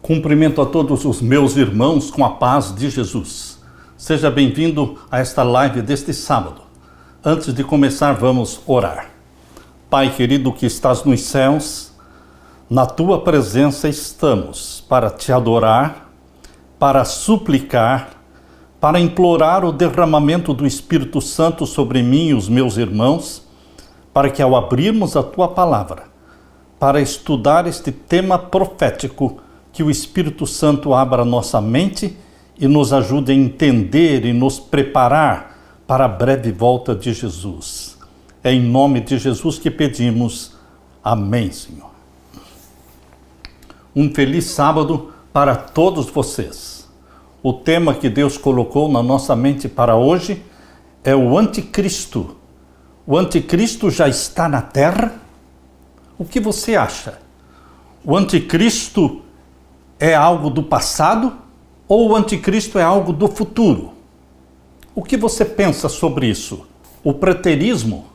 Cumprimento a todos os meus irmãos com a paz de Jesus. Seja bem-vindo a esta live deste sábado. Antes de começar, vamos orar. Pai querido que estás nos céus, na tua presença estamos para te adorar, para suplicar, para implorar o derramamento do Espírito Santo sobre mim e os meus irmãos, para que ao abrirmos a tua palavra, para estudar este tema profético, que o Espírito Santo abra nossa mente e nos ajude a entender e nos preparar para a breve volta de Jesus. É em nome de Jesus que pedimos. Amém, Senhor. Um feliz sábado para todos vocês. O tema que Deus colocou na nossa mente para hoje é o anticristo. O anticristo já está na terra? O que você acha? O anticristo é algo do passado ou o anticristo é algo do futuro? O que você pensa sobre isso? O preterismo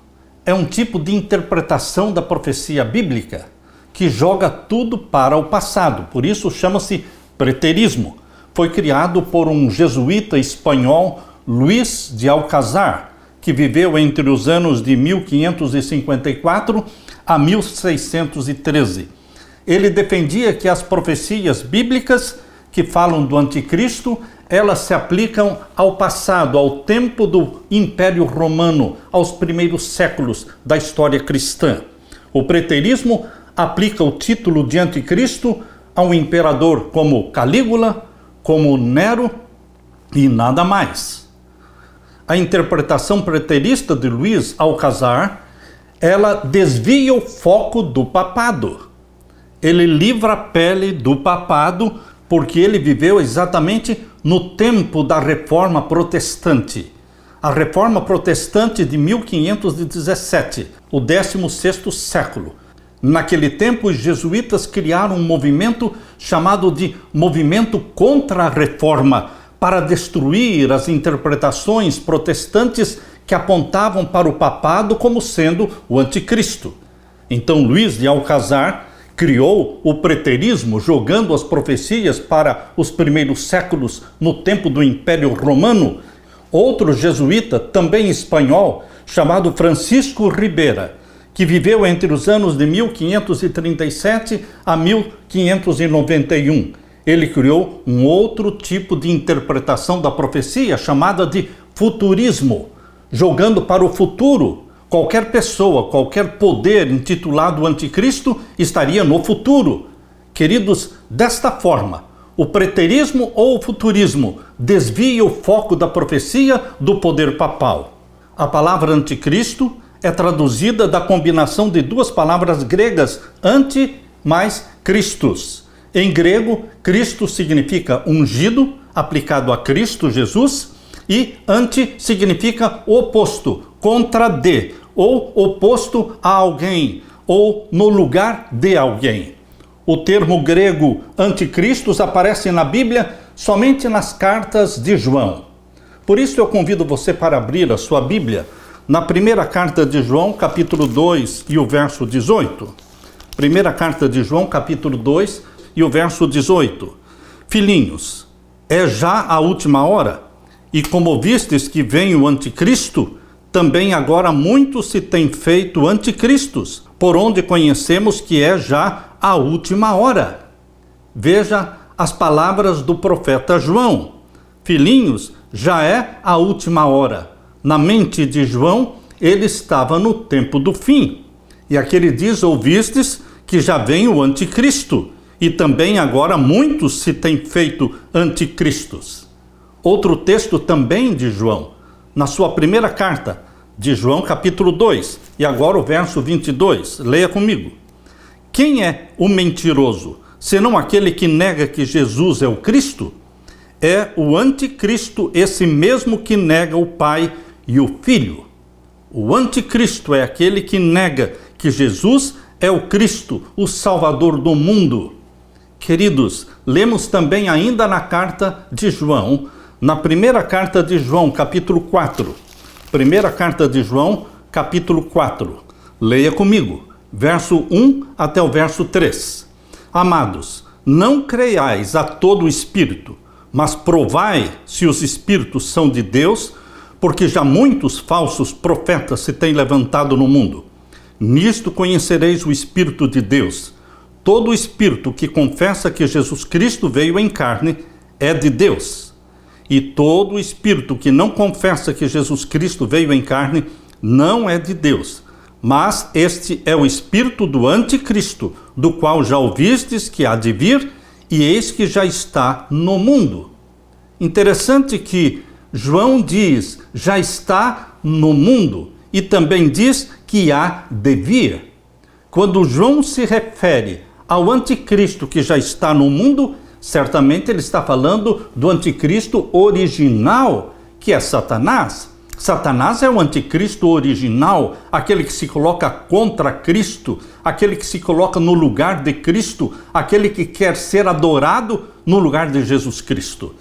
é um tipo de interpretação da profecia bíblica que joga tudo para o passado, por isso chama-se preterismo. Foi criado por um jesuíta espanhol, Luís de Alcazar, que viveu entre os anos de 1554 a 1613. Ele defendia que as profecias bíblicas que falam do anticristo, elas se aplicam ao passado, ao tempo do Império Romano, aos primeiros séculos da história cristã. O preterismo aplica o título de anticristo a um imperador como Calígula, como Nero e nada mais. A interpretação preterista de Luís Alcazar, ela desvia o foco do papado. Ele livra a pele do papado porque ele viveu exatamente no tempo da Reforma Protestante. A Reforma Protestante de 1517, o 16º século. Naquele tempo, os jesuítas criaram um movimento chamado de Movimento contra a Reforma, para destruir as interpretações protestantes que apontavam para o papado como sendo o anticristo. Então, Luís de Alcazar criou o preterismo, jogando as profecias para os primeiros séculos no tempo do Império Romano. Outro jesuíta, também espanhol, chamado Francisco Ribera, que viveu entre os anos de 1537 a 1591. Ele criou um outro tipo de interpretação da profecia, chamada de futurismo, jogando para o futuro. Qualquer pessoa, qualquer poder intitulado anticristo estaria no futuro. Queridos, desta forma, o preterismo ou o futurismo desvia o foco da profecia do poder papal. A palavra anticristo é traduzida da combinação de duas palavras gregas, anti mais Christus. Em grego, Cristo significa ungido, aplicado a Cristo Jesus, e anti significa oposto, contra de, ou oposto a alguém, ou no lugar de alguém. O termo grego anticristos aparece na Bíblia somente nas cartas de João. Por isso eu convido você para abrir a sua Bíblia na primeira carta de João, capítulo 2 e o verso 18. Primeira carta de João, capítulo 2 e o verso 18. Filhinhos, é já a última hora, e como vistes que vem o anticristo, também agora muitos se têm feito anticristos, por onde conhecemos que é já a última hora. Veja as palavras do profeta João. Filhinhos, já é a última hora. Na mente de João, ele estava no tempo do fim. E aqui ele diz, ouvistes que já vem o anticristo, e também agora muitos se têm feito anticristos. Outro texto também de João, na sua primeira carta, de João capítulo 2, e agora o verso 22, leia comigo. Quem é o mentiroso, senão aquele que nega que Jesus é o Cristo? É o anticristo, esse mesmo que nega o Pai e o Filho. O anticristo é aquele que nega que Jesus é o Cristo, o Salvador do mundo. Queridos, lemos também ainda na carta de João, na primeira carta de João, capítulo 4. Primeira carta de João, capítulo 4. Leia comigo, verso 1 até o verso 3. Amados, não creiais a todo espírito, mas provai se os espíritos são de Deus, porque já muitos falsos profetas se têm levantado no mundo. Nisto conhecereis o Espírito de Deus. Todo espírito que confessa que Jesus Cristo veio em carne é de Deus. E todo espírito que não confessa que Jesus Cristo veio em carne não é de Deus. Mas este é o espírito do anticristo, do qual já ouvistes que há de vir, e eis que já está no mundo. Interessante que João diz, já está no mundo, e também diz que há de vir. Quando João se refere ao anticristo que já está no mundo, certamente ele está falando do anticristo original, que é Satanás. Satanás é o anticristo original, aquele que se coloca contra Cristo, aquele que se coloca no lugar de Cristo, aquele que quer ser adorado no lugar de Jesus Cristo.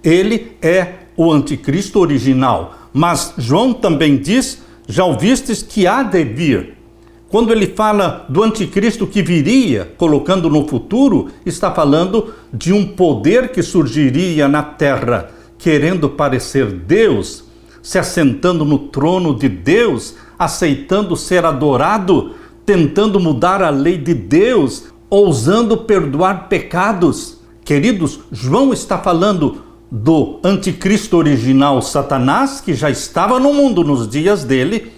Ele é o anticristo original. Mas João também diz, já ouvistes que há de vir. Quando ele fala do anticristo que viria, colocando no futuro, está falando de um poder que surgiria na terra, querendo parecer Deus, se assentando no trono de Deus, aceitando ser adorado, tentando mudar a lei de Deus, ousando perdoar pecados. Queridos, João está falando do anticristo original Satanás, que já estava no mundo nos dias dele,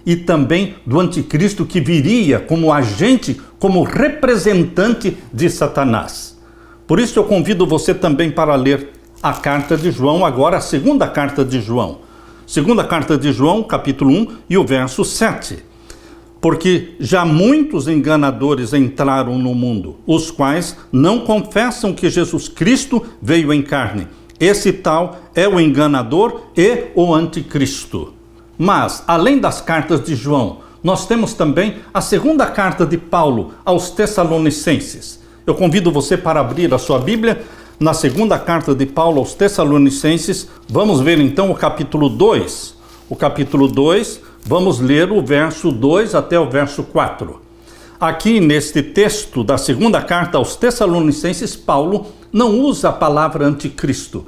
e também do anticristo que viria como agente, como representante de Satanás. Por isso eu convido você também para ler a carta de João, agora a segunda carta de João. Segunda carta de João, capítulo 1 e o verso 7. Porque já muitos enganadores entraram no mundo, os quais não confessam que Jesus Cristo veio em carne. Esse tal é o enganador e o anticristo. Mas, além das cartas de João, nós temos também a segunda carta de Paulo aos Tessalonicenses. Eu convido você para abrir a sua Bíblia na segunda carta de Paulo aos Tessalonicenses. Vamos ver então o capítulo 2. O capítulo 2, vamos ler o verso 2 até o verso 4. Aqui neste texto da segunda carta aos Tessalonicenses, Paulo não usa a palavra anticristo,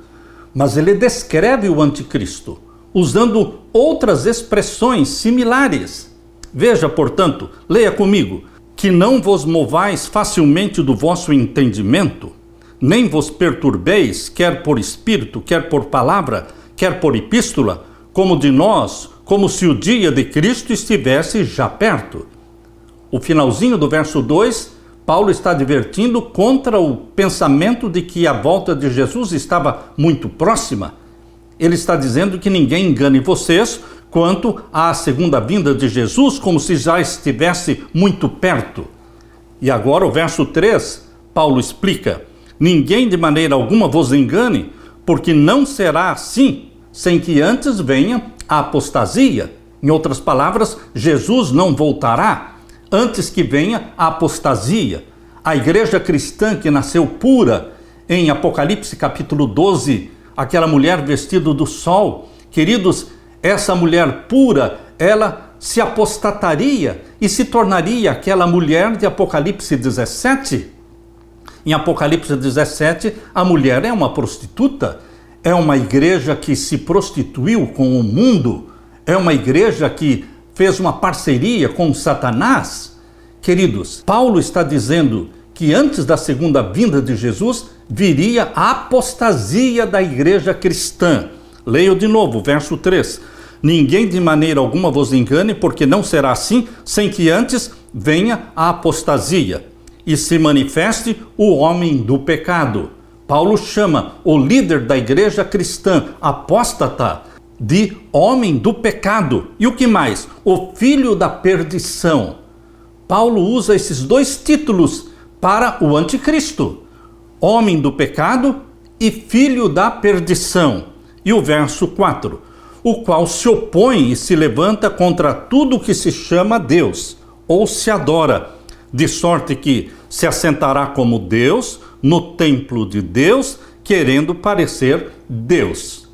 mas ele descreve o anticristo, usando outras expressões similares. Veja, portanto, leia comigo, que não vos movais facilmente do vosso entendimento, nem vos perturbeis, quer por espírito, quer por palavra, quer por epístola, como de nós, como se o dia de Cristo estivesse já perto. O finalzinho do verso 2, Paulo está advertindo contra o pensamento de que a volta de Jesus estava muito próxima. Ele está dizendo que ninguém engane vocês quanto à segunda vinda de Jesus, como se já estivesse muito perto. E agora o verso 3, Paulo explica, ninguém de maneira alguma vos engane, porque não será assim, sem que antes venha a apostasia. Em outras palavras, Jesus não voltará antes que venha a apostasia. A igreja cristã que nasceu pura, em Apocalipse capítulo 12, aquela mulher vestida do sol, queridos, essa mulher pura, ela se apostataria e se tornaria aquela mulher de Apocalipse 17. Em Apocalipse 17, a mulher é uma prostituta, é uma igreja que se prostituiu com o mundo, é uma igreja que fez uma parceria com Satanás. Queridos, Paulo está dizendo que antes da segunda vinda de Jesus, viria a apostasia da igreja cristã. Leio de novo, verso 3. Ninguém de maneira alguma vos engane, porque não será assim, sem que antes venha a apostasia e se manifeste o homem do pecado. Paulo chama o líder da igreja cristã, apóstata, de homem do pecado. E o que mais? O filho da perdição. Paulo usa esses dois títulos para o anticristo. Homem do pecado e filho da perdição. E o verso 4, o qual se opõe e se levanta contra tudo que se chama Deus, ou se adora, de sorte que se assentará como Deus no templo de Deus, querendo parecer Deus.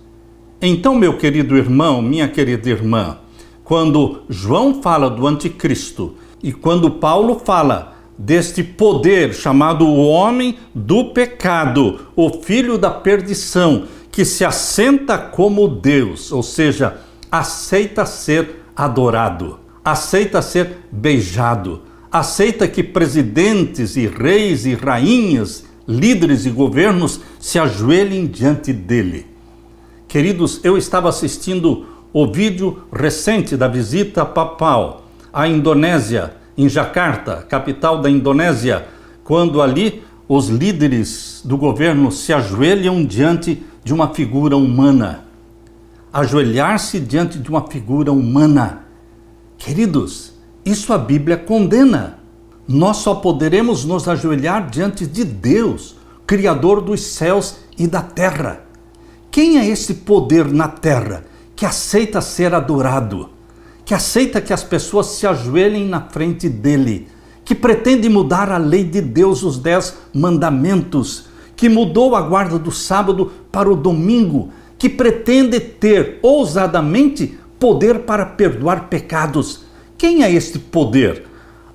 Então, meu querido irmão, minha querida irmã, quando João fala do anticristo e quando Paulo fala deste poder chamado o homem do pecado, o filho da perdição, que se assenta como Deus, ou seja, aceita ser adorado, aceita ser beijado, aceita que presidentes e reis e rainhas, líderes e governos se ajoelhem diante dele. Queridos, eu estava assistindo o vídeo recente da visita papal à Indonésia, em Jakarta, capital da Indonésia, quando ali os líderes do governo se ajoelham diante de uma figura humana. Ajoelhar-se diante de uma figura humana. Queridos, isso a Bíblia condena. Nós só poderemos nos ajoelhar diante de Deus, Criador dos céus e da terra. Quem é esse poder na terra que aceita ser adorado, que aceita que as pessoas se ajoelhem na frente dele, que pretende mudar a lei de Deus, os 10 mandamentos, que mudou a guarda do sábado para o domingo, que pretende ter ousadamente poder para perdoar pecados? Quem é este poder?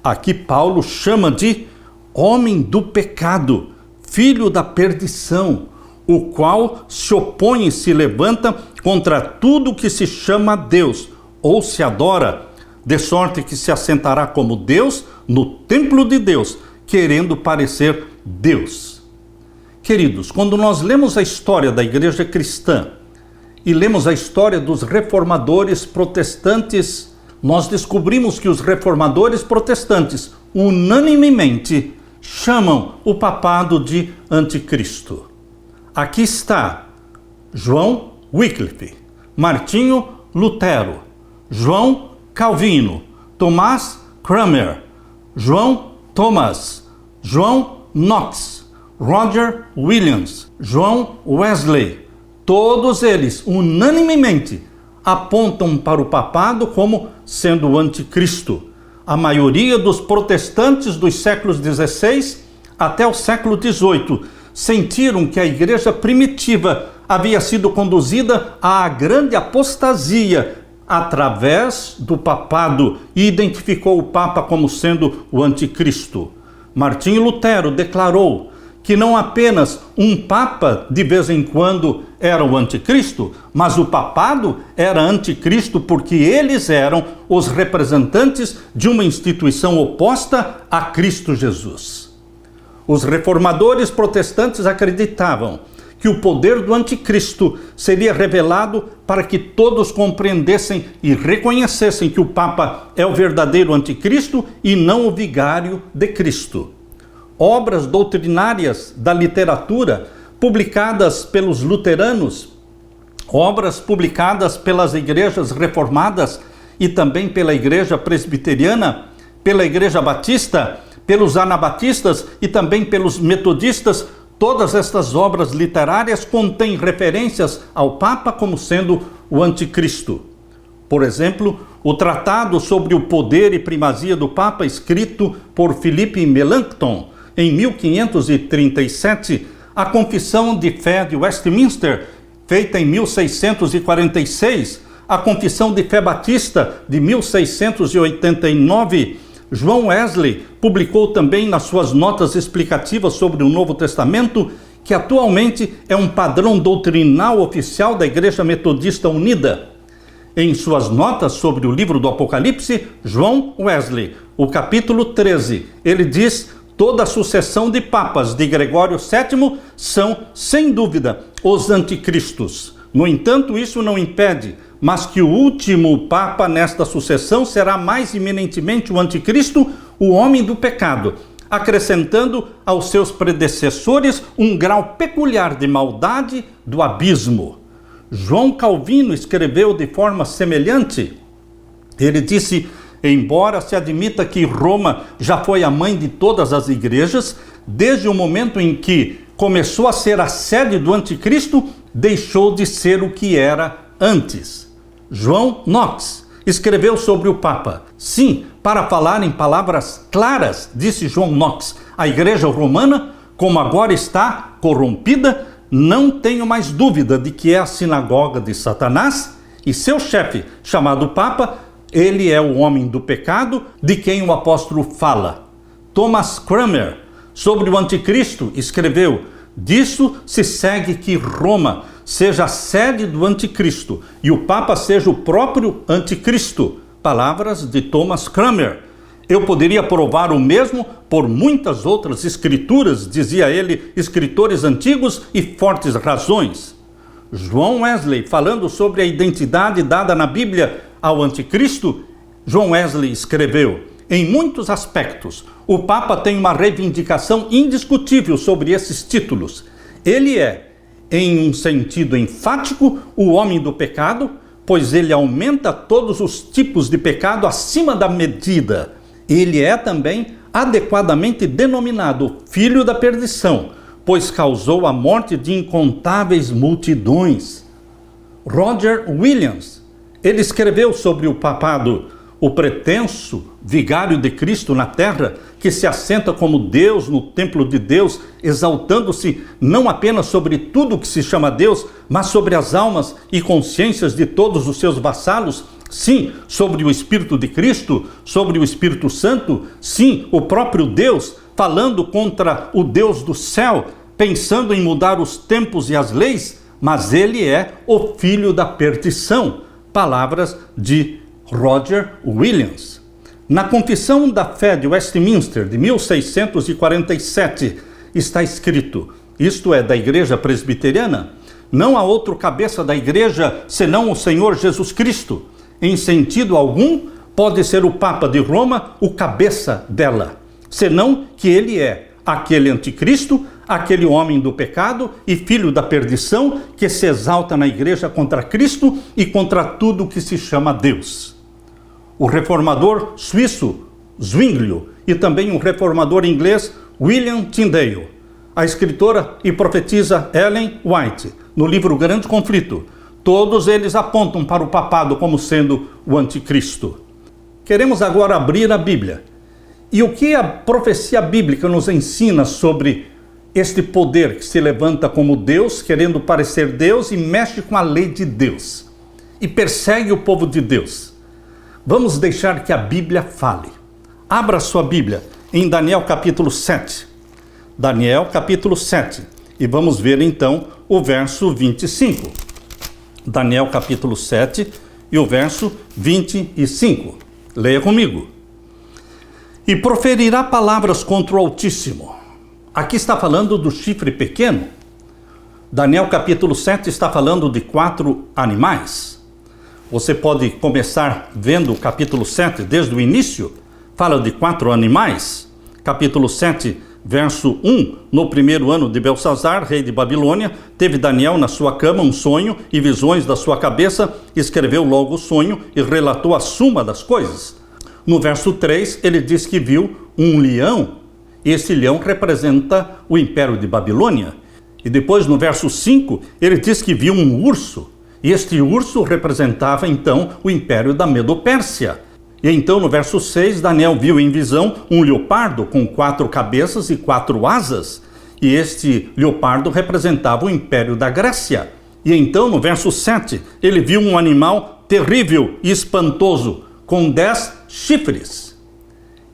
Aqui Paulo chama de homem do pecado, filho da perdição, o qual se opõe e se levanta contra tudo que se chama Deus, ou se adora, de sorte que se assentará como Deus no templo de Deus, querendo parecer Deus. Queridos, quando nós lemos a história da igreja cristã e lemos a história dos reformadores protestantes, nós descobrimos que os reformadores protestantes unanimemente chamam o papado de anticristo. Aqui está João Wycliffe, Martinho Lutero, João Calvino, Tomás Cranmer, João Thomas, João Knox, Roger Williams, João Wesley. Todos eles unanimemente apontam para o papado como sendo o anticristo. A maioria dos protestantes dos séculos XVI até o século XVIII sentiram que a igreja primitiva havia sido conduzida à grande apostasia através do papado e identificou o Papa como sendo o anticristo. Martinho Lutero declarou que não apenas um Papa de vez em quando era o anticristo, mas o papado era anticristo porque eles eram os representantes de uma instituição oposta a Cristo Jesus. Os reformadores protestantes acreditavam que o poder do anticristo seria revelado para que todos compreendessem e reconhecessem que o Papa é o verdadeiro anticristo e não o vigário de Cristo. Obras doutrinárias da literatura publicadas pelos luteranos, obras publicadas pelas igrejas reformadas e também pela igreja presbiteriana, pela igreja batista, pelos anabatistas e também pelos metodistas, todas estas obras literárias contêm referências ao Papa como sendo o anticristo. Por exemplo, o tratado sobre o poder e primazia do Papa, escrito por Philippe Melanchthon em 1537, a Confissão de Fé de Westminster, feita em 1646, a Confissão de Fé Batista de 1689, João Wesley publicou também nas suas notas explicativas sobre o Novo Testamento, que atualmente é um padrão doutrinal oficial da Igreja Metodista Unida. Em suas notas sobre o livro do Apocalipse, João Wesley, o capítulo 13, ele diz: toda a sucessão de papas de Gregório VII são, sem dúvida, os anticristos. No entanto, isso não impede, mas que o último Papa nesta sucessão será mais eminentemente o anticristo, o homem do pecado, acrescentando aos seus predecessores um grau peculiar de maldade do abismo. João Calvino escreveu de forma semelhante. Ele disse: embora se admita que Roma já foi a mãe de todas as igrejas, desde o momento em que começou a ser a sede do anticristo, deixou de ser o que era antes. João Knox escreveu sobre o Papa. Sim, para falar em palavras claras, disse João Knox, a igreja romana, como agora está corrompida, não tenho mais dúvida de que é a sinagoga de Satanás e seu chefe, chamado Papa, ele é o homem do pecado de quem o apóstolo fala. Thomas Cranmer, sobre o anticristo, escreveu: disso se segue que Roma seja a sede do anticristo e o Papa seja o próprio anticristo. Palavras de Thomas Cranmer. Eu poderia provar o mesmo por muitas outras escrituras, dizia ele, escritores antigos e fortes razões. João Wesley, falando sobre a identidade dada na Bíblia ao anticristo, João Wesley escreveu: em muitos aspectos, o Papa tem uma reivindicação indiscutível sobre esses títulos. Ele é, em um sentido enfático, o homem do pecado, pois ele aumenta todos os tipos de pecado acima da medida. Ele é também adequadamente denominado filho da perdição, pois causou a morte de incontáveis multidões. Roger Williams, ele escreveu sobre o papado: o pretenso vigário de Cristo na terra, que se assenta como Deus no templo de Deus, exaltando-se não apenas sobre tudo que se chama Deus, mas sobre as almas e consciências de todos os seus vassalos. Sim, sobre o Espírito de Cristo, sobre o Espírito Santo. Sim, o próprio Deus, falando contra o Deus do céu, pensando em mudar os tempos e as leis, mas ele é o filho da perdição. Palavras de Roger Williams. Na Confissão da Fé de Westminster, de 1647, está escrito, isto é, da Igreja Presbiteriana: não há outro cabeça da Igreja senão o Senhor Jesus Cristo. Em sentido algum, pode ser o Papa de Roma o cabeça dela, senão que ele é aquele anticristo, aquele homem do pecado e filho da perdição que se exalta na Igreja contra Cristo e contra tudo que se chama Deus. O reformador suíço Zwinglio e também o reformador inglês William Tyndale, a escritora e profetisa Ellen White, no livro Grande Conflito, todos eles apontam para o papado como sendo o anticristo. Queremos agora abrir a Bíblia. E o que a profecia bíblica nos ensina sobre este poder que se levanta como Deus, querendo parecer Deus e mexe com a lei de Deus e persegue o povo de Deus? Vamos deixar que a Bíblia fale. Abra sua Bíblia em Daniel capítulo 7. Daniel capítulo 7. E vamos ver então o verso 25. Daniel capítulo 7 e o verso 25. Leia comigo. E proferirá palavras contra o Altíssimo. Aqui está falando do chifre pequeno. Daniel capítulo 7 está falando de 4 animais. Você pode começar vendo o capítulo 7 desde o início. Fala de 4 animais. Capítulo 7, verso 1. No primeiro ano de Belsazar, rei de Babilônia, teve Daniel na sua cama um sonho e visões da sua cabeça, escreveu logo o sonho e relatou a suma das coisas. No verso 3, ele diz que viu um leão. Esse leão representa o império de Babilônia. E depois, no verso 5, ele diz que viu um urso. E este urso representava, então, o império da Medo-Pérsia. E então, no verso 6, Daniel viu em visão um leopardo com 4 cabeças e 4 asas. E este leopardo representava o império da Grécia. E então, no verso 7, ele viu um animal terrível e espantoso, com 10 chifres.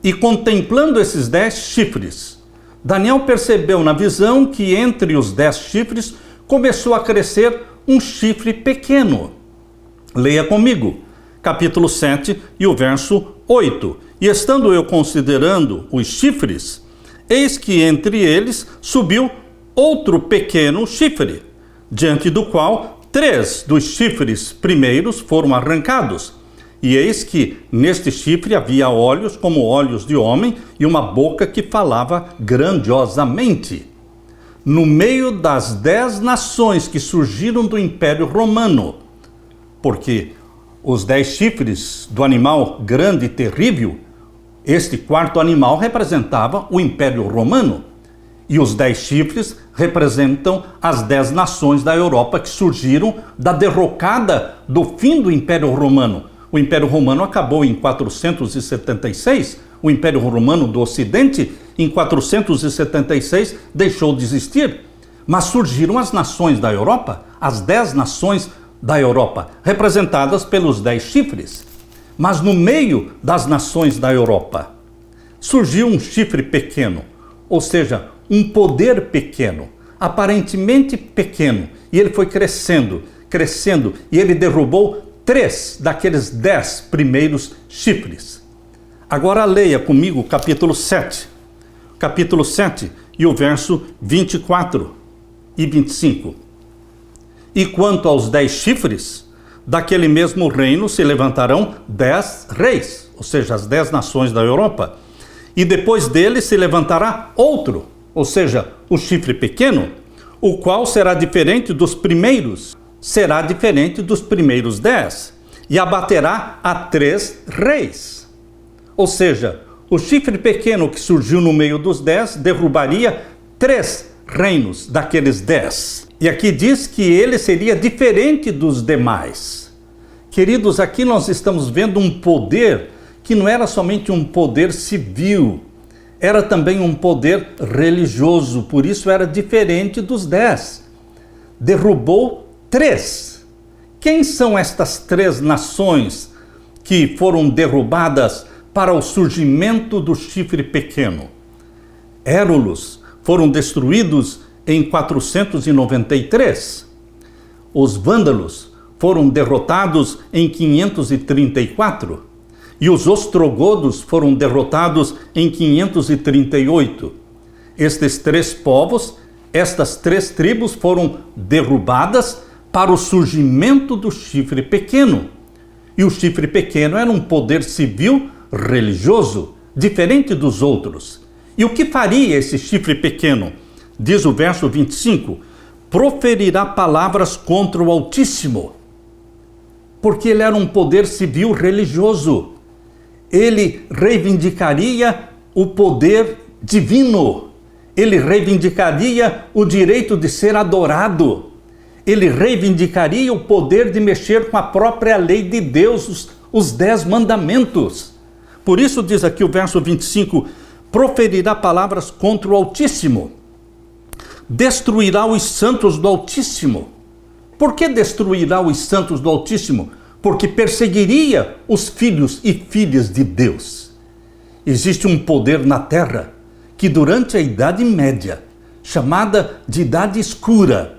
E contemplando esses 10 chifres, Daniel percebeu na visão que entre os 10 chifres começou a crescer um chifre pequeno. Leia comigo, capítulo 7 e o verso 8. E estando eu considerando os chifres, eis que entre eles subiu outro pequeno chifre, diante do qual 3 dos chifres primeiros foram arrancados. E eis que neste chifre havia olhos como olhos de homem e uma boca que falava grandiosamente. No meio das 10 nações que surgiram do Império Romano, porque os 10 chifres do animal grande e terrível, este quarto animal representava o Império Romano. E os 10 chifres representam as 10 nações da Europa que surgiram da derrocada do fim do Império Romano. O Império Romano acabou em 476, o Império Romano do Ocidente, em 476, deixou de existir. Mas surgiram as nações da Europa, as 10 nações da Europa, representadas pelos 10 chifres. Mas no meio das nações da Europa, surgiu um chifre pequeno, ou seja, um poder pequeno, aparentemente pequeno, e ele foi crescendo, e ele derrubou 3 daqueles 10 primeiros chifres. Agora leia comigo o capítulo 7 e o verso 24 e 25. E quanto aos 10 chifres, daquele mesmo reino se levantarão 10 reis, ou seja, as 10 nações da Europa, e depois dele se levantará outro, ou seja, o chifre pequeno, o qual será diferente dos primeiros 10, e abaterá a 3 reis. Ou seja, o chifre pequeno que surgiu no meio dos 10 derrubaria 3 reinos daqueles 10. E aqui diz que ele seria diferente dos demais. Queridos, aqui nós estamos vendo um poder que não era somente um poder civil, era também um poder religioso, por isso era diferente dos 10. Derrubou 3. Quem são estas 3 nações que foram derrubadas para o surgimento do chifre pequeno? Érulos foram destruídos em 493. Os vândalos foram derrotados em 534. E os ostrogodos foram derrotados em 538. Estes 3 povos, estas 3 tribos foram derrubadas para o surgimento do chifre pequeno. E o chifre pequeno era um poder civil religioso, diferente dos outros. E o que faria esse chifre pequeno? Diz o verso 25: proferirá palavras contra o Altíssimo. Porque ele era um poder civil religioso. Ele reivindicaria o poder divino. Ele reivindicaria o direito de ser adorado. Ele reivindicaria o poder de mexer com a própria lei de Deus, os 10 mandamentos. Por isso diz aqui o verso 25, proferirá palavras contra o Altíssimo. Destruirá os santos do Altíssimo. Por que destruirá os santos do Altíssimo? Porque perseguiria os filhos e filhas de Deus. Existe um poder na terra que durante a Idade Média, chamada de Idade Escura,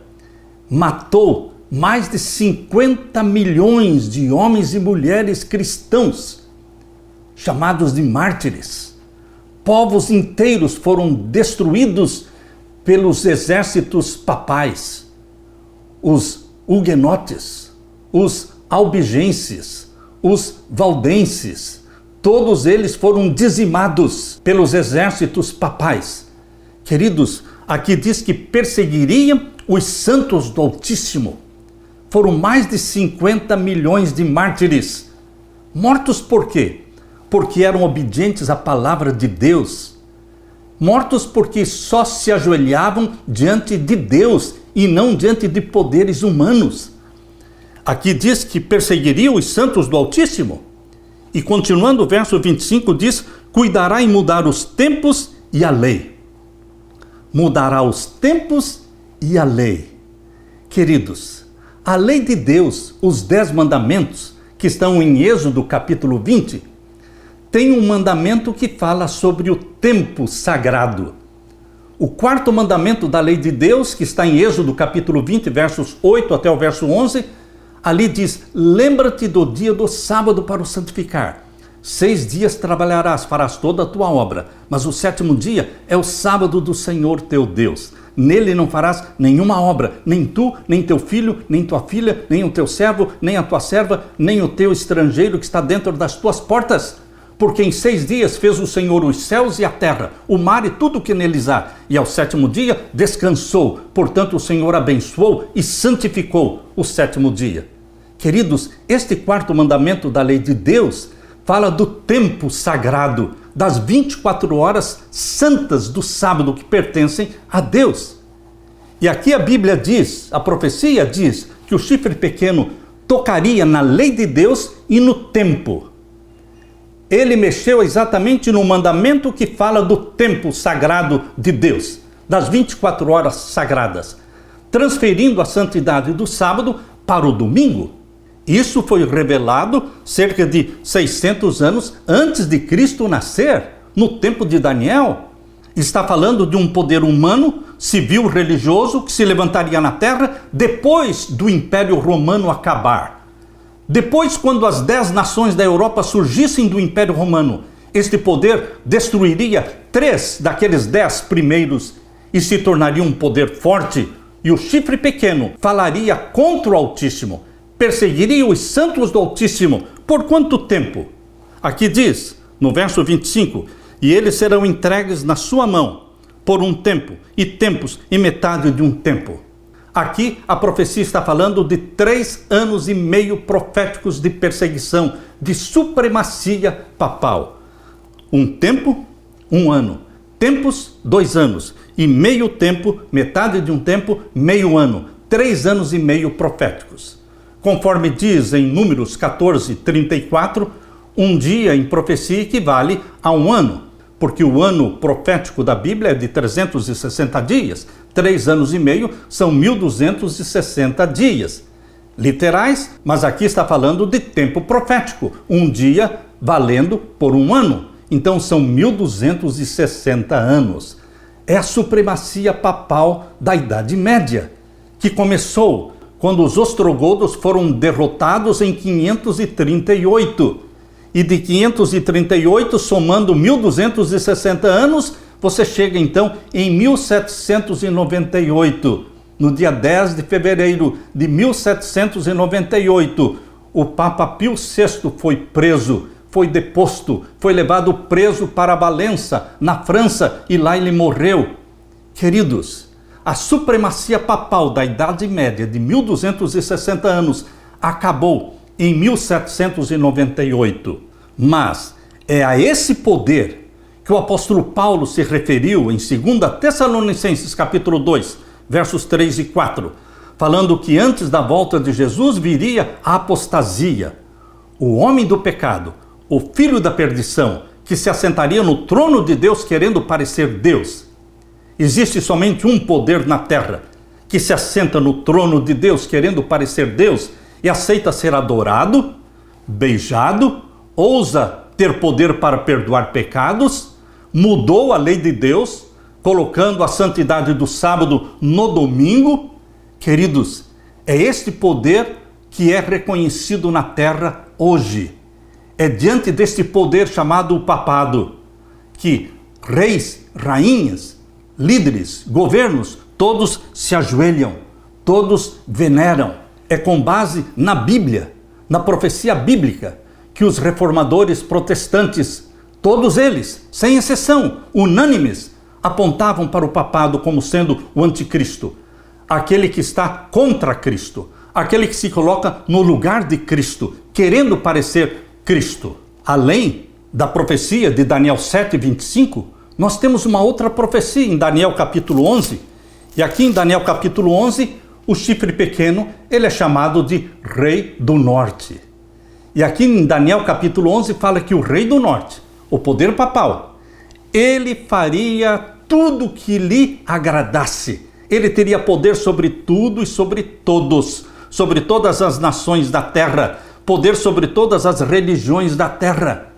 matou mais de 50 milhões de homens e mulheres cristãos, chamados de mártires. Povos inteiros foram destruídos pelos exércitos papais, os huguenotes, os albigenses, os valdenses, todos eles foram dizimados pelos exércitos papais. Queridos, aqui diz que perseguiriam os santos do Altíssimo. Foram mais de 50 milhões de mártires. Mortos por quê? Porque eram obedientes à palavra de Deus. Mortos porque só se ajoelhavam diante de Deus e não diante de poderes humanos. Aqui diz que perseguiria os santos do Altíssimo. E continuando o verso 25 diz, cuidará em mudar os tempos e a lei. Mudará os tempos e a lei. Queridos, a lei de Deus, os 10 mandamentos, que estão em Êxodo capítulo 20, tem um mandamento que fala sobre o tempo sagrado. O 4º mandamento da lei de Deus, que está em Êxodo capítulo 20, versos 8 até o verso 11, ali diz, lembra-te do dia do sábado para o santificar. 6 dias trabalharás, farás toda a tua obra, mas o 7º dia é o sábado do Senhor teu Deus. Nele não farás nenhuma obra, nem tu, nem teu filho, nem tua filha, nem o teu servo, nem a tua serva, nem o teu estrangeiro que está dentro das tuas portas. Porque em 6 dias fez o Senhor os céus e a terra, o mar e tudo o que neles há. E ao 7º dia descansou. Portanto, o Senhor abençoou e santificou o 7º dia. Queridos, este 4º mandamento da lei de Deus fala do tempo sagrado, das 24 horas santas do sábado que pertencem a Deus. E aqui a Bíblia diz, a profecia diz, que o chifre pequeno tocaria na lei de Deus e no tempo. Ele mexeu exatamente no mandamento que fala do tempo sagrado de Deus, das 24 horas sagradas, transferindo a santidade do sábado para o domingo. Isso foi revelado cerca de 600 anos antes de Cristo nascer, no tempo de Daniel, está falando de um poder humano, civil, religioso, que se levantaria na terra depois do Império Romano acabar. Depois, quando as 10 nações da Europa surgissem do Império Romano, este poder destruiria 3 daqueles 10 primeiros e se tornaria um poder forte. E o chifre pequeno falaria contra o Altíssimo, perseguiria os santos do Altíssimo. Por quanto tempo? Aqui diz, no verso 25, e eles serão entregues na sua mão por um tempo, e tempos, e metade de um tempo. Aqui a profecia está falando de 3 anos e meio proféticos de perseguição, de supremacia papal. Um tempo, 1 ano. Tempos, 2 anos. E meio tempo, metade de um tempo, meio ano. 3 anos e meio proféticos. Conforme diz em Números 14, 34, um dia em profecia equivale a 1 ano, porque o ano profético da Bíblia é de 360 dias. 3 anos e meio são 1260 dias. Literais, mas aqui está falando de tempo profético. Um dia valendo por 1 ano. Então são 1260 anos. É a supremacia papal da Idade Média, que começou quando os ostrogodos foram derrotados em 538. E de 538, somando 1260 anos, você chega então em 1798. No dia 10 de fevereiro de 1798, o Papa Pio VI foi preso, foi deposto, foi levado preso para Valença, na França, e lá ele morreu. Queridos, a supremacia papal da Idade Média de 1260 anos acabou em 1798. Mas é a esse poder que o apóstolo Paulo se referiu em 2 Tessalonicenses capítulo 2, versos 3 e 4, falando que antes da volta de Jesus viria a apostasia, o homem do pecado, o filho da perdição, que se assentaria no trono de Deus querendo parecer Deus. Existe somente um poder na terra que se assenta no trono de Deus querendo parecer Deus e aceita ser adorado, beijado, ousa ter poder para perdoar pecados, mudou a lei de Deus, colocando a santidade do sábado no domingo. Queridos, é este poder que é reconhecido na terra hoje. É diante deste poder chamado o papado que reis, rainhas, líderes, governos, todos se ajoelham, todos veneram. É com base na Bíblia, na profecia bíblica, que os reformadores protestantes, todos eles, sem exceção, unânimes, apontavam para o papado como sendo o anticristo, aquele que está contra Cristo, aquele que se coloca no lugar de Cristo, querendo parecer Cristo. Além da profecia de Daniel 7, 25, nós temos uma outra profecia em Daniel capítulo 11. E aqui em Daniel capítulo 11, o chifre pequeno, ele é chamado de Rei do Norte. E aqui em Daniel capítulo 11 fala que o Rei do Norte, o poder papal, ele faria tudo que lhe agradasse. Ele teria poder sobre tudo e sobre todos, sobre todas as nações da terra, poder sobre todas as religiões da terra.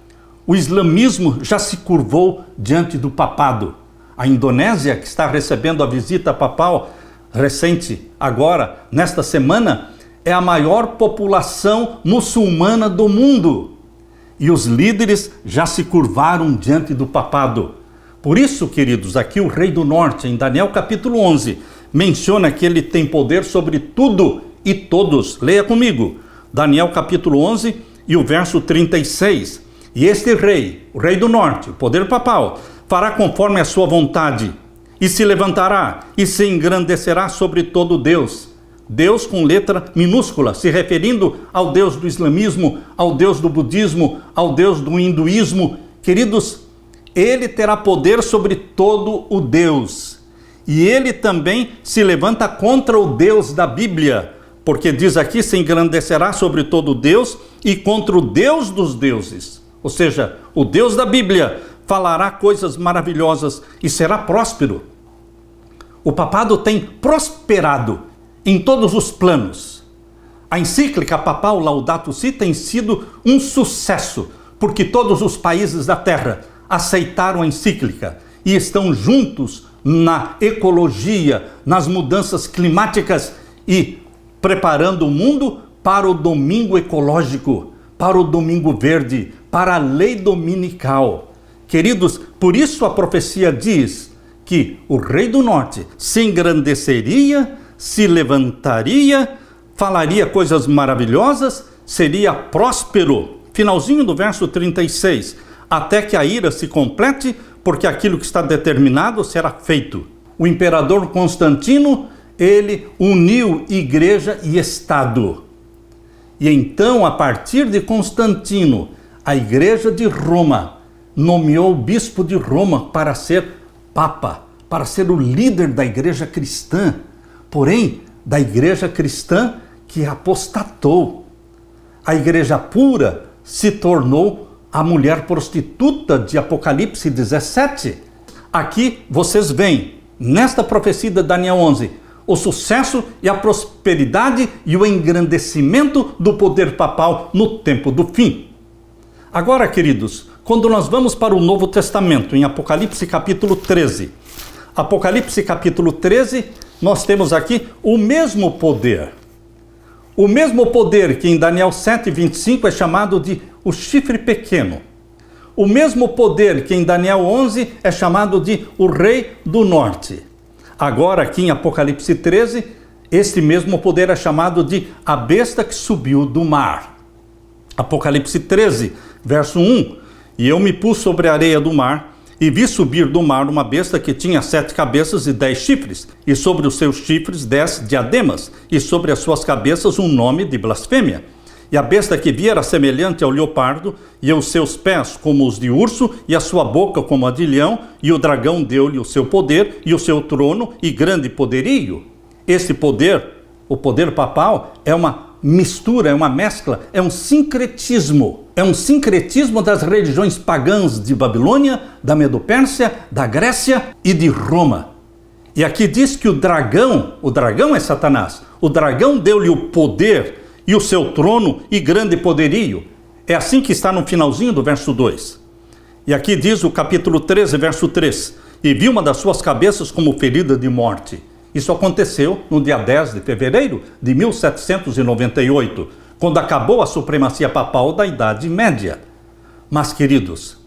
O islamismo já se curvou diante do papado. A Indonésia, que está recebendo a visita papal recente agora, nesta semana, é a maior população muçulmana do mundo. E os líderes já se curvaram diante do papado. Por isso, queridos, aqui o Rei do Norte, em Daniel capítulo 11, menciona que ele tem poder sobre tudo e todos. Leia comigo. Daniel capítulo 11 e o verso 36. E este rei, o Rei do Norte, o poder papal, fará conforme a sua vontade, e se levantará e se engrandecerá sobre todo Deus. Deus com letra minúscula, se referindo ao Deus do islamismo, ao Deus do budismo, ao Deus do hinduísmo. Queridos, ele terá poder sobre todo o Deus. E ele também se levanta contra o Deus da Bíblia, porque diz aqui, se engrandecerá sobre todo Deus e contra o Deus dos deuses. Ou seja, o Deus da Bíblia falará coisas maravilhosas e será próspero. O papado tem prosperado em todos os planos. A encíclica papal Laudato Si tem sido um sucesso, porque todos os países da terra aceitaram a encíclica e estão juntos na ecologia, nas mudanças climáticas e preparando o mundo para o domingo ecológico, para o domingo verde, para a lei dominical. Queridos, por isso a profecia diz que o rei do norte se engrandeceria, se levantaria, falaria coisas maravilhosas, seria próspero. Finalzinho do verso 36. Até que a ira se complete, porque aquilo que está determinado será feito. O imperador Constantino, ele uniu igreja e Estado. E então, a partir de Constantino, a igreja de Roma nomeou o bispo de Roma para ser papa, para ser o líder da igreja cristã. Porém, da igreja cristã que apostatou. A igreja pura se tornou a mulher prostituta de Apocalipse 17. Aqui vocês veem, nesta profecia de Daniel 11, o sucesso e a prosperidade e o engrandecimento do poder papal no tempo do fim. Agora, queridos, quando nós vamos para o Novo Testamento, em Apocalipse capítulo 13, Apocalipse capítulo 13, nós temos aqui o mesmo poder. O mesmo poder que em Daniel 7:25 é chamado de o chifre pequeno. O mesmo poder que em Daniel 11 é chamado de o rei do norte. Agora aqui em Apocalipse 13, este mesmo poder é chamado de a besta que subiu do mar. Apocalipse 13, verso 1. E eu me pus sobre a areia do mar, e vi subir do mar uma besta que tinha 7 cabeças e 10 chifres, e sobre os seus chifres 10 diademas, e sobre as suas cabeças um nome de blasfêmia. E a besta que vi era semelhante ao leopardo, e os seus pés como os de urso, e a sua boca como a de leão, e o dragão deu-lhe o seu poder, e o seu trono, e grande poderio. Esse poder, o poder papal, é uma mistura, é uma mescla, é um sincretismo. É um sincretismo das religiões pagãs de Babilônia, da Medo-Pérsia, da Grécia e de Roma. E aqui diz que o dragão é Satanás, o dragão deu-lhe o poder e o seu trono e grande poderio. É assim que está no finalzinho do verso 2. E aqui diz o capítulo 13, verso 3. E vi uma das suas cabeças como ferida de morte. Isso aconteceu no dia 10 de fevereiro de 1798, quando acabou a supremacia papal da Idade Média. Mas, queridos,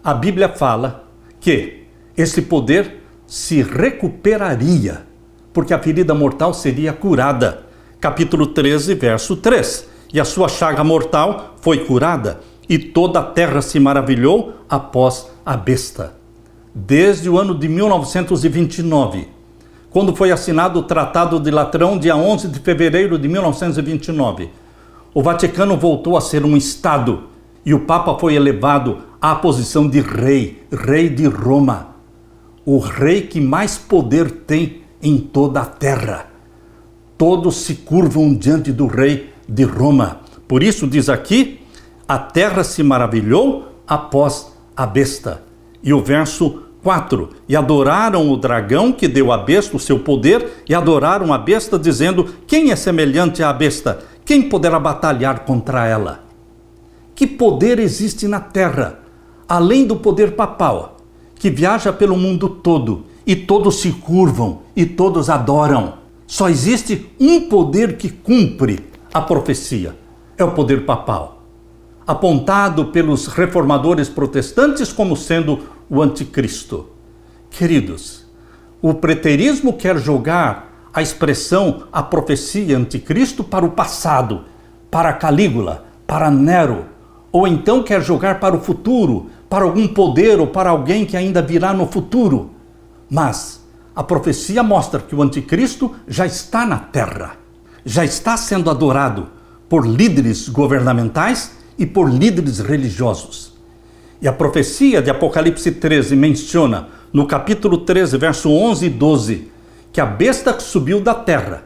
a Bíblia fala que esse poder se recuperaria, porque a ferida mortal seria curada. Capítulo 13, verso 3. E a sua chaga mortal foi curada, e toda a terra se maravilhou após a besta. Desde o ano de 1929, quando foi assinado o Tratado de Latrão, dia 11 de fevereiro de 1929, o Vaticano voltou a ser um Estado, e o Papa foi elevado à posição de rei, rei de Roma, o rei que mais poder tem em toda a terra. Todos se curvam diante do rei de Roma. Por isso diz aqui, a terra se maravilhou após a besta. E o verso 4, e adoraram o dragão que deu à besta o seu poder, e adoraram a besta, dizendo, quem é semelhante à besta? Quem poderá batalhar contra ela? Que poder existe na terra, além do poder papal, que viaja pelo mundo todo, e todos se curvam, e todos adoram? Só existe um poder que cumpre a profecia, é o poder papal, apontado pelos reformadores protestantes como sendo o anticristo. Queridos, o preterismo quer jogar a expressão, a profecia anticristo para o passado, para Calígula, para Nero, ou então quer jogar para o futuro, para algum poder ou para alguém que ainda virá no futuro. Mas a profecia mostra que o anticristo já está na terra, já está sendo adorado por líderes governamentais e por líderes religiosos. E a profecia de Apocalipse 13 menciona, no capítulo 13, verso 11 e 12, que a besta que subiu da terra,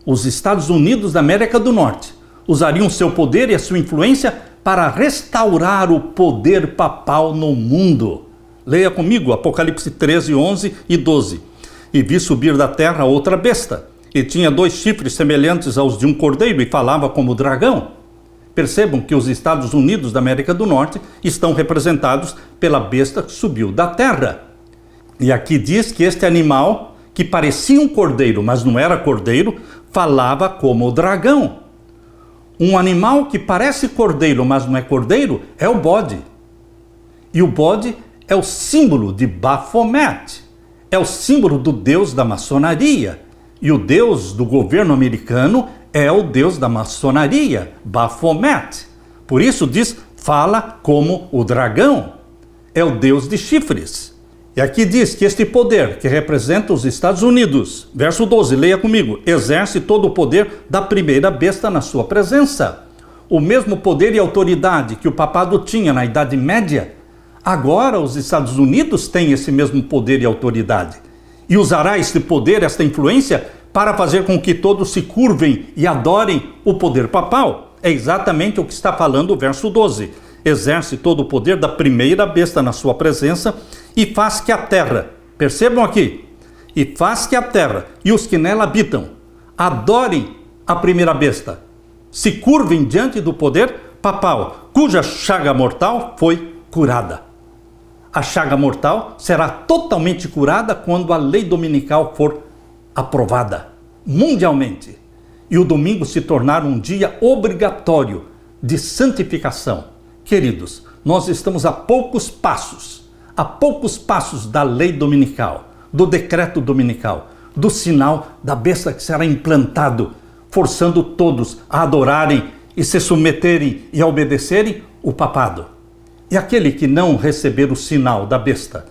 os Estados Unidos da América do Norte, usariam seu poder e a sua influência para restaurar o poder papal no mundo. Leia comigo Apocalipse 13, 11 e 12. E vi subir da terra outra besta, e tinha 2 chifres semelhantes aos de um cordeiro, e falava como dragão. Percebam que os Estados Unidos da América do Norte estão representados pela besta que subiu da terra. E aqui diz que este animal, que parecia um cordeiro, mas não era cordeiro, falava como o dragão. Um animal que parece cordeiro, mas não é cordeiro, é o bode. E o bode é o símbolo de Baphomet. É o símbolo do deus da maçonaria. E o deus do governo americano é o deus da maçonaria, Baphomet. Por isso diz, fala como o dragão. É o deus de chifres. E aqui diz que este poder, que representa os Estados Unidos, verso 12, leia comigo, exerce todo o poder da primeira besta na sua presença. O mesmo poder e autoridade que o papado tinha na Idade Média, agora os Estados Unidos têm esse mesmo poder e autoridade. E usará este poder, esta influência, para fazer com que todos se curvem e adorem o poder papal. É exatamente o que está falando o verso 12. Exerce todo o poder da primeira besta na sua presença e faz que a terra, percebam aqui, e faz que a terra e os que nela habitam adorem a primeira besta, se curvem diante do poder papal, cuja chaga mortal foi curada. A chaga mortal será totalmente curada quando a lei dominical for aprovada mundialmente e o domingo se tornar um dia obrigatório de santificação. Queridos, nós estamos a poucos passos da lei dominical, do decreto dominical, do sinal da besta que será implantado, forçando todos a adorarem e se submeterem e a obedecerem o papado. E aquele que não receber o sinal da besta,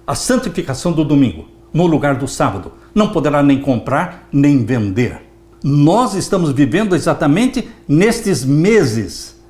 a santificação do domingo, no lugar do sábado, não poderá nem comprar nem vender. Nós estamos vivendo exatamente nestes meses,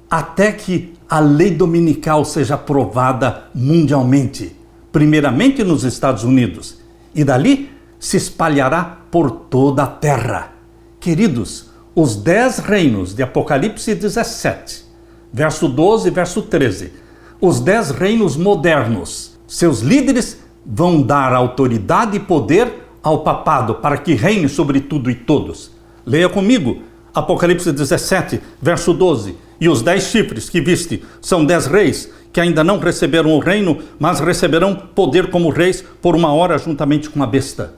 até que a lei dominical seja aprovada mundialmente, primeiramente nos Estados Unidos, e dali se espalhará por toda a terra. Queridos, os 10 reinos de Apocalipse 17, verso 12 e verso 13, os 10 reinos modernos, seus líderes vão dar autoridade e poder ao papado para que reine sobre tudo e todos. Leia comigo, Apocalipse 17, verso 12. E os 10 chifres que viste são 10 reis que ainda não receberam o reino, mas receberão poder como reis por uma hora juntamente com a besta.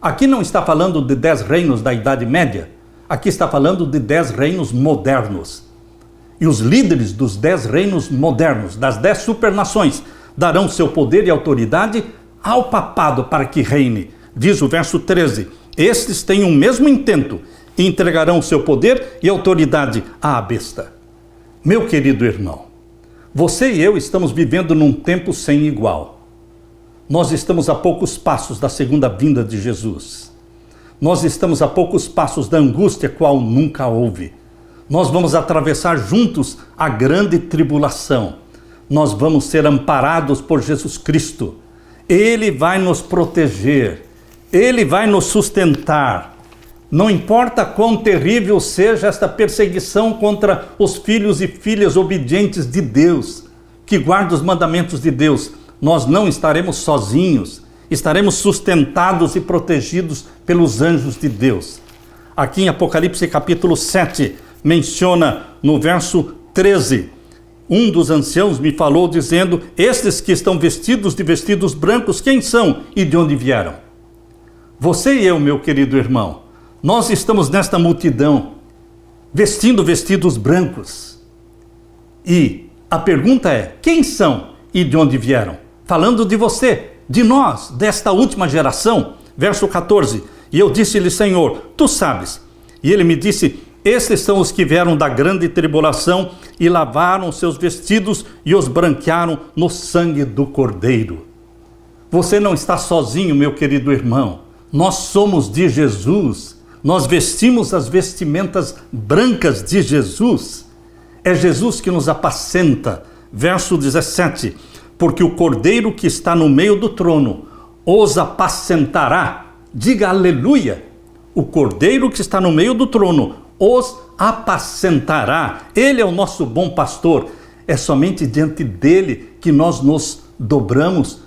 Aqui não está falando de 10 reinos da Idade Média, aqui está falando de 10 reinos modernos. E os líderes dos 10 reinos modernos, das 10 supernações, darão seu poder e autoridade ao papado para que reine. Diz o verso 13, estes têm o mesmo intento e entregarão seu poder e autoridade à besta. Meu querido irmão, você e eu estamos vivendo num tempo sem igual. Nós estamos a poucos passos da segunda vinda de Jesus. Nós estamos a poucos passos da angústia qual nunca houve. Nós vamos atravessar juntos a grande tribulação. Nós vamos ser amparados por Jesus Cristo. Ele vai nos proteger. Ele vai nos sustentar. Não importa quão terrível seja esta perseguição contra os filhos e filhas obedientes de Deus, que guardam os mandamentos de Deus, nós não estaremos sozinhos, estaremos sustentados e protegidos pelos anjos de Deus. Aqui em Apocalipse capítulo 7, menciona no verso 13, um dos anciãos me falou dizendo, estes que estão vestidos de vestidos brancos, quem são e de onde vieram? Você e eu, meu querido irmão, nós estamos nesta multidão, vestindo vestidos brancos. E a pergunta é, quem são e de onde vieram? Falando de você, de nós, desta última geração. Verso 14, e eu disse-lhe, Senhor, tu sabes. E ele me disse, estes são os que vieram da grande tribulação e lavaram seus vestidos e os branquearam no sangue do Cordeiro. Você não está sozinho, meu querido irmão. Nós somos de Jesus. Nós vestimos as vestimentas brancas de Jesus. É Jesus que nos apacenta. Verso 17. Porque o Cordeiro que está no meio do trono os apacentará. Diga aleluia. O Cordeiro que está no meio do trono os apacentará. Ele é o nosso bom pastor. É somente diante dele que nós nos dobramos.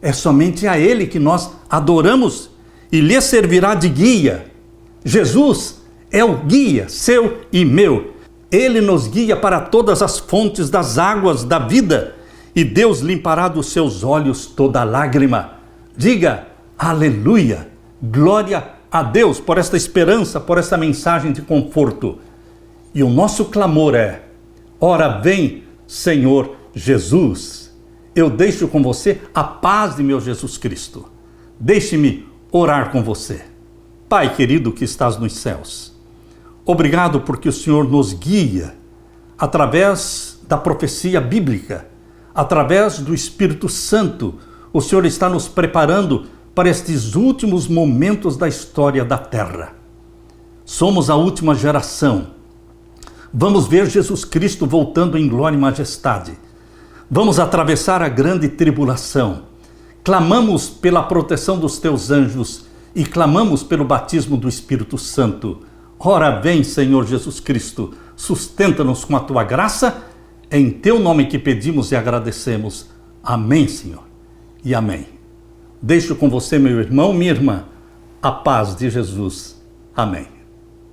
É somente a ele que nós adoramos. E lhe servirá de guia. Jesus é o guia seu e meu. Ele nos guia para todas as fontes das águas da vida, e Deus limpará dos seus olhos toda lágrima. Diga, aleluia, glória a Deus por esta esperança, por esta mensagem de conforto. E o nosso clamor é, ora vem, Senhor Jesus. Eu deixo com você a paz de meu Jesus Cristo. Deixe-me orar com você. Pai querido que estás nos céus, obrigado porque o Senhor nos guia através da profecia bíblica, através do Espírito Santo. O Senhor está nos preparando para estes últimos momentos da história da Terra. Somos a última geração. Vamos ver Jesus Cristo voltando em glória e majestade. Vamos atravessar a grande tribulação. Clamamos pela proteção dos teus anjos e clamamos pelo batismo do Espírito Santo. Ora vem, Senhor Jesus Cristo, sustenta-nos com a tua graça. É em teu nome que pedimos e agradecemos. Amém, Senhor, e amém. Deixo com você, meu irmão, minha irmã, a paz de Jesus. Amém.